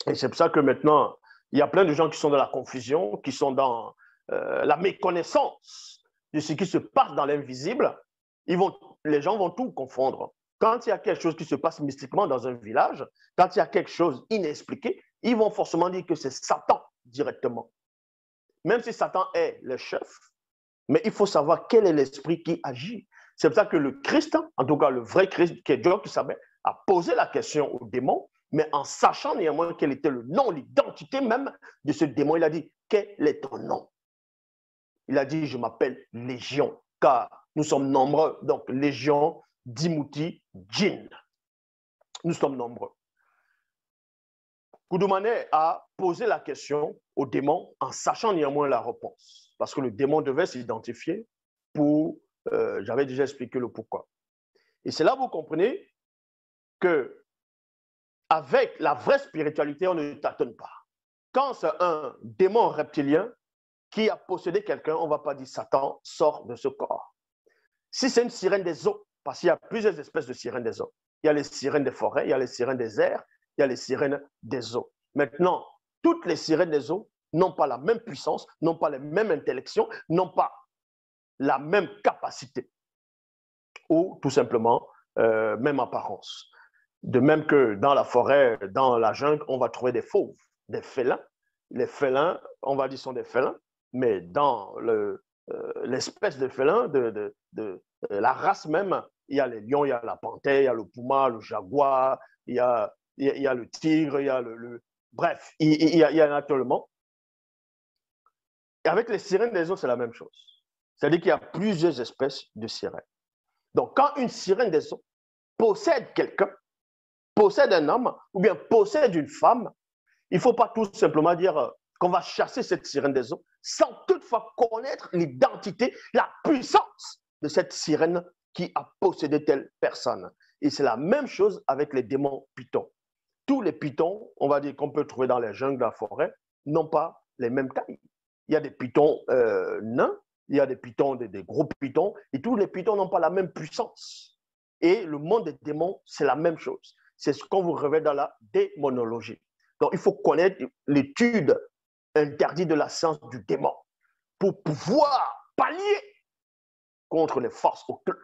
Et c'est pour ça que maintenant, il y a plein de gens qui sont dans la confusion, qui sont dans la méconnaissance de ce qui se passe dans l'invisible. Les gens vont tout confondre. Quand il y a quelque chose qui se passe mystiquement dans un village, quand il y a quelque chose inexpliqué, ils vont forcément dire que c'est Satan directement. Même si Satan est le chef, mais il faut savoir quel est l'esprit qui agit. C'est pour ça que le Christ, en tout cas le vrai Christ, qui est Dieu qui savait, a posé la question au démon, mais en sachant néanmoins quel était le nom, l'identité même de ce démon. Il a dit, quel est ton nom? Il a dit, je m'appelle Légion, car nous sommes nombreux. Donc, Légion, Dimouti, Djinn. Nous sommes nombreux. Koudoumane a posé la question au démon en sachant néanmoins la réponse. Parce que le démon devait s'identifier pour, j'avais déjà expliqué le pourquoi. Et c'est là que vous comprenez que avec la vraie spiritualité, on ne tâtonne pas. Quand c'est un démon reptilien qui a possédé quelqu'un, on ne va pas dire Satan sort de ce corps. Si c'est une sirène des eaux, parce qu'il y a plusieurs espèces de sirènes des eaux. Il y a les sirènes des forêts, il y a les sirènes des airs, il y a les sirènes des eaux. Maintenant, toutes les sirènes des eaux n'ont pas la même puissance, n'ont pas la même intellection, n'ont pas la même capacité ou tout simplement même apparence. De même que dans la forêt, dans la jungle, on va trouver des fauves, des félins. Les félins, on va dire, sont des félins, mais dans l'espèce de félin, de la race même, il y a les lions, il y a la panthère, il y a le puma, le jaguar, il y a le tigre, il y a bref, il y a naturellement. Et avec les sirènes des eaux, c'est la même chose. C'est-à-dire qu'il y a plusieurs espèces de sirènes. Donc, quand une sirène des eaux possède quelqu'un, possède un homme ou bien possède une femme, il ne faut pas tout simplement dire qu'on va chasser cette sirène des eaux sans toutefois connaître l'identité, la puissance de cette sirène qui a possédé telle personne. Et c'est la même chose avec les démons pythons. Tous les pythons, on va dire qu'on peut trouver dans les jungles, dans la forêt, n'ont pas les mêmes tailles. Il y a des pythons nains, il y a des pythons, des gros pythons, et tous les pythons n'ont pas la même puissance. Et le monde des démons, c'est la même chose. C'est ce qu'on vous révèle dans la démonologie. Donc, il faut connaître l'étude interdite de la science du démon pour pouvoir pallier contre les forces occultes